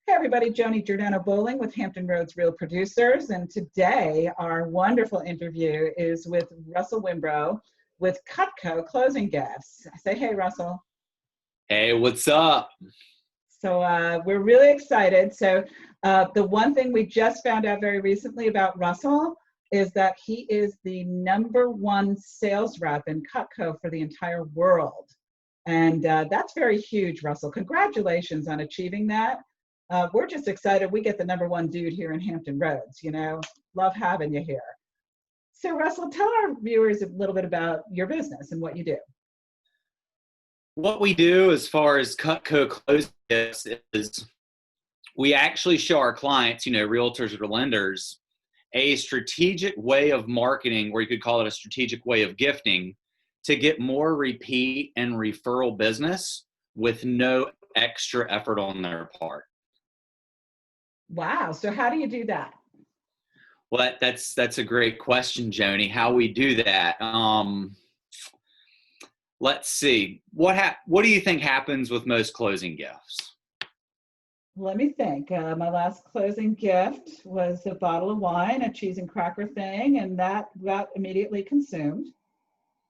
Hey everybody, Joni Giordano Bowling with Hampton Roads Real Producers, and today our wonderful interview is with Russell Wimbrough with Cutco Closing Gifts. Say hey, Russell. Hey, what's up? So we're really excited. So the one thing we just found out very recently about Russell is that he is the #1 sales rep in Cutco for the entire world. And that's very huge, Russell. Congratulations on achieving that. We're just excited we get the #1 dude here in Hampton Roads, love having you here. So Russell, tell our viewers a little bit about your business and what you do. What we do as far as Cutco Closing Gifts is we actually show our clients, realtors or lenders, a strategic way of marketing, or you could call it a strategic way of gifting, to get more repeat and referral business with no extra effort on their part. Wow. So how do you do that? Well, that's a great question, Joni. How we do that? Let's see. What do you think happens with most closing gifts? Let me think. My last closing gift was a bottle of wine, a cheese and cracker thing, and that got immediately consumed.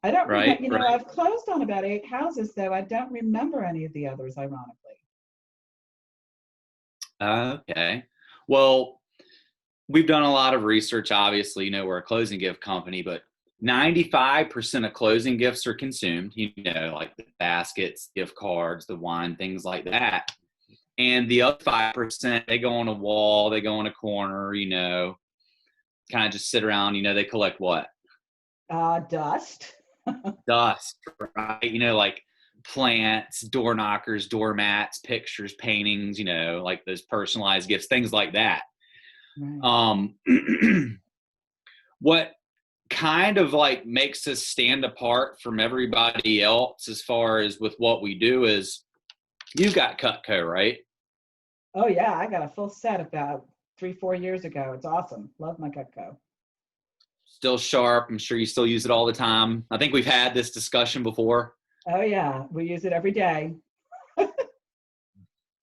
I don't remember, Right. I've closed on about 8 houses, though. I don't remember any of the others, ironically. Okay. Well, we've done a lot of research. Obviously, we're a closing gift company, but 95% of closing gifts are consumed, like the baskets, gift cards, the wine, things like that. And the other 5%, they go on a wall, they go in a corner, kind of just sit around, they collect what? Dust. Dust, right? Like plants, door knockers, doormats, pictures, paintings, like those personalized gifts, things like that. Right. What kind of like makes us stand apart from everybody else as far as with what we do is you've got Cutco, right? Oh yeah, I got a full set about 3-4 years ago. It's awesome. Love my Cutco. Still sharp. I'm sure you still use it all the time. I think we've had this discussion before. Oh yeah, we use it every day.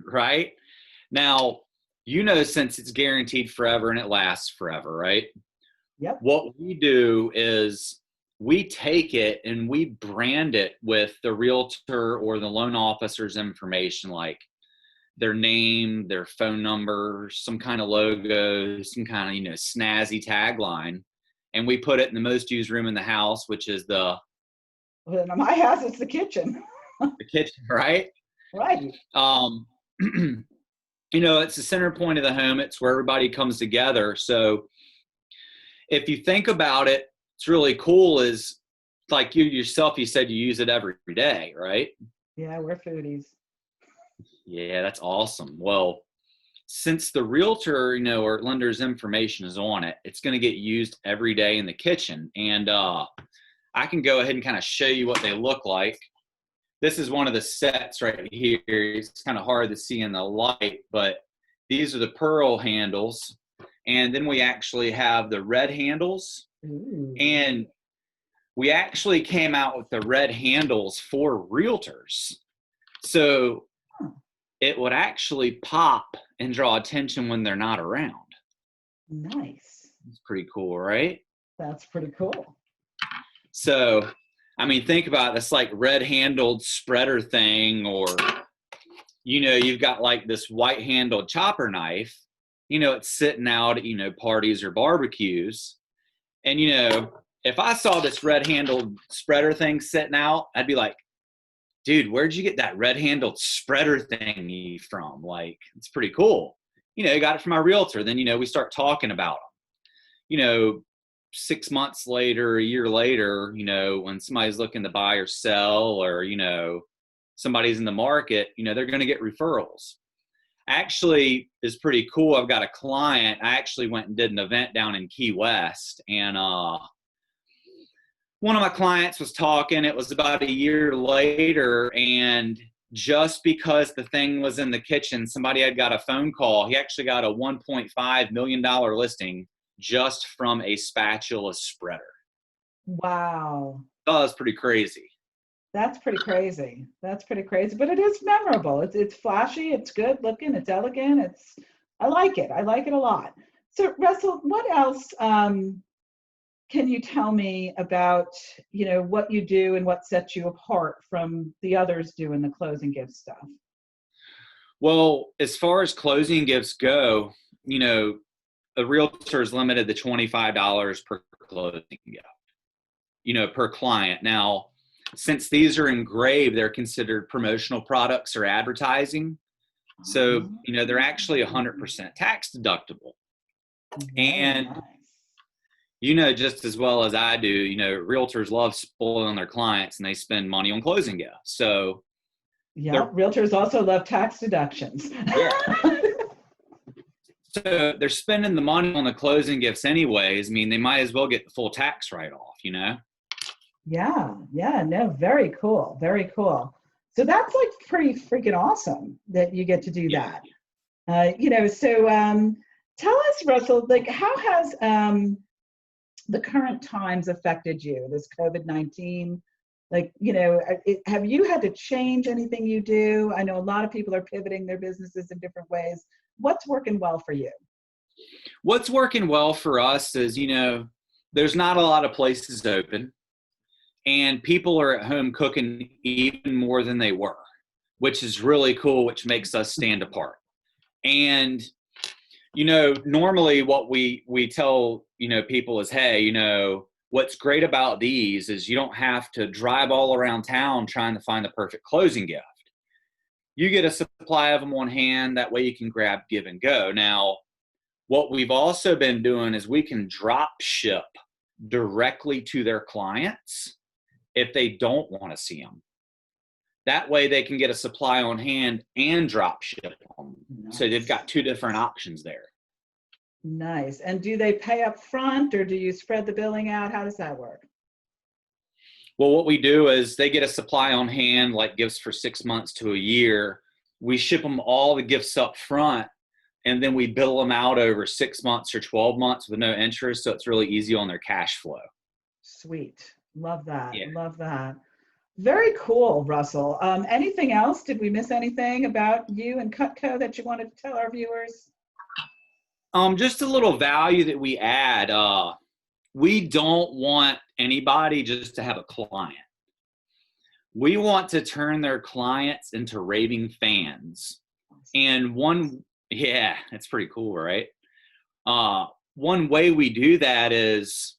Right? Now, since it's guaranteed forever and it lasts forever, right? Yep. What we do is we take it and we brand it with the realtor or the loan officer's information, like their name, their phone number, some kind of logo, some kind of, snazzy tagline. And we put it in the most used room in the house, which is Well, in my house, it's the kitchen. the kitchen, right? Right. It's the center point of the home. It's where everybody comes together. So if you think about it, it's really cool is like you yourself, you said you use it every day, right? Yeah, we're foodies. Yeah, that's awesome. Well, since the realtor, or lender's information is on it, it's going to get used every day in the kitchen. And I can go ahead and kind of show you what they look like. This is one of the sets right here. It's kind of hard to see in the light, but these are the pearl handles. And then we actually have the red handles. Ooh. And we actually came out with the red handles for realtors. So it would actually pop and draw attention when they're not around. Nice. It's pretty cool, right? That's pretty cool. So, think about this like red-handled spreader thing, or, you've got like this white-handled chopper knife, it's sitting out at, parties or barbecues. And, if I saw this red-handled spreader thing sitting out, I'd be like, dude, where'd you get that red-handled spreader thingy from? Like, it's pretty cool. Got it from my realtor. Then, we start talking about them. 6 months later, a year later, when somebody's looking to buy or sell, or, somebody's in the market, they're going to get referrals. Actually, it's pretty cool. I've got a client. I actually went and did an event down in Key West, and one of my clients was talking. It was about a year later, and just because the thing was in the kitchen, somebody had got a phone call. He actually got a $1.5 million listing just from a spatula spreader. Wow. Oh, that's pretty crazy. That's pretty crazy. That's pretty crazy, but it is memorable. It's flashy, it's good looking, it's elegant, I like it. I like it a lot. So Russell, what else can you tell me about, what you do and what sets you apart from the others doing the closing gift stuff? Well, as far as closing gifts go, a realtor is limited to $25 per closing gift, per client. Now, since these are engraved, they're considered promotional products or advertising. So, they're actually 100% tax deductible. And, just as well as I do, realtors love spoiling their clients and they spend money on closing gifts. So, yeah, realtors also love tax deductions. Yeah. So they're spending the money on the closing gifts anyways. I mean, they might as well get the full tax write-off, Yeah, no, very cool, very cool. So that's like pretty freaking awesome that you get to do that. So tell us, Russell, like how has the current times affected you, this COVID-19? Like, have you had to change anything you do? I know a lot of people are pivoting their businesses in different ways. What's working well for you? What's working well for us is, there's not a lot of places open and people are at home cooking even more than they were, which is really cool, which makes us stand apart. And, normally what we tell, people is, hey, what's great about these is you don't have to drive all around town trying to find the perfect closing gift. You get a supply of them on hand. That way you can grab, give, and go. Now, what we've also been doing is we can drop ship directly to their clients if they don't want to see them. That way they can get a supply on hand and drop ship them. Nice. So they've got two different options there. Nice. And do they pay up front or do you spread the billing out? How does that work? Well, what we do is they get a supply on hand, like gifts for 6 months to a year. We ship them all the gifts up front, and then we bill them out over 6 months or 12 months with no interest. So it's really easy on their cash flow. Sweet. Love that. Yeah. Love that. Very cool, Russell. Anything else? Did we miss anything about you and Cutco that you wanted to tell our viewers? Just a little value that we add. We don't want anybody just to have a client. We want to turn their clients into raving fans. And it's pretty cool, right? One way we do that is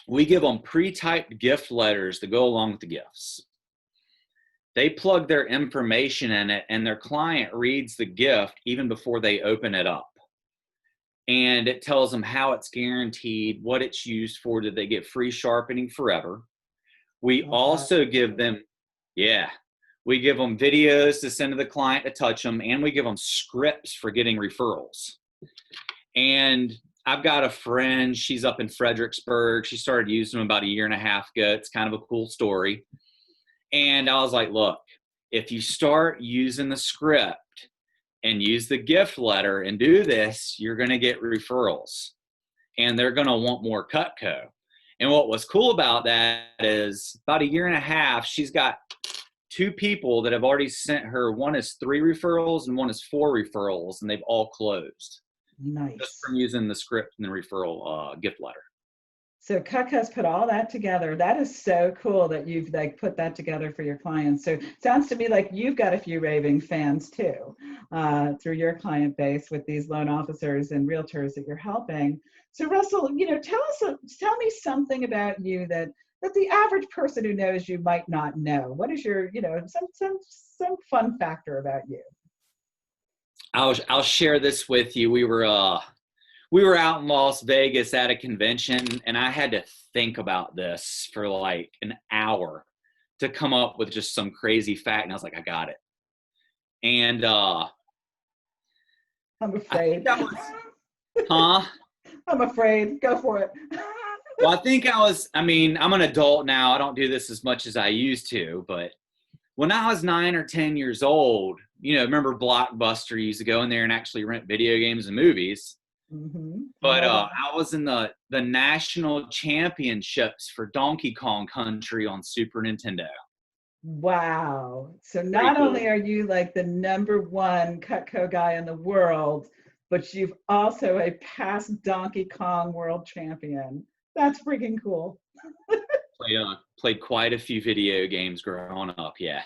we give them pre-typed gift letters to go along with the gifts. They plug their information in it and their client reads the gift even before they open it up. And it tells them how it's guaranteed, what it's used for. Did they get free sharpening forever? We also give them, we give them videos to send to the client to touch them, and we give them scripts for getting referrals. And I've got a friend, she's up in Fredericksburg. She started using them about 1.5 years ago. It's kind of a cool story. And I was like, look, if you start using the script and use the gift letter and do this, you're going to get referrals and they're going to want more Cutco. And what was cool about that is about 1.5 years, she's got 2 people that have already sent her. One is 3 referrals and one is 4 referrals, and they've all closed. Nice. Just from using the script and the referral gift letter. So Cutco's put all that together. That is so cool that you've put that together for your clients. So it sounds to me like you've got a few raving fans too, through your client base with these loan officers and realtors that you're helping. So Russell, tell me something about you that the average person who knows you might not know. What is your, some fun factor about you? I'll share this with you. We were out in Las Vegas at a convention, and I had to think about this for like an hour to come up with just some crazy fact. And I was like, I got it. And I'm afraid. Huh? I'm afraid. Go for it. Well, I'm an adult now. I don't do this as much as I used to, but when I was 9 or 10 years old, remember Blockbuster used to go in there and actually rent video games and movies. Mm-hmm. But I was in the national championships for Donkey Kong Country on Super Nintendo. Wow. So Pretty not cool. only are you like the #1 Cutco guy in the world, but you've also a past Donkey Kong world champion. That's freaking cool. Played quite a few video games growing up. Yeah.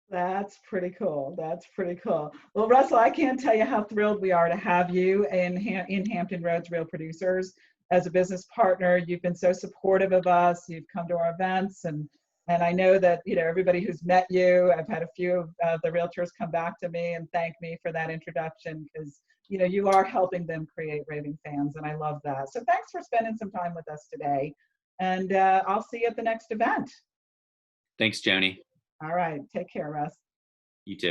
That's pretty cool. That's pretty cool. Well, Russell, I can't tell you how thrilled we are to have you in Hampton Roads Real Producers as a business partner. You've been so supportive of us. You've come to our events, and I know that everybody who's met you. I've had a few of the realtors come back to me and thank me for that introduction because you are helping them create raving fans, and I love that. So thanks for spending some time with us today, and I'll see you at the next event. Thanks, Joni. All right, take care, Russ. You too.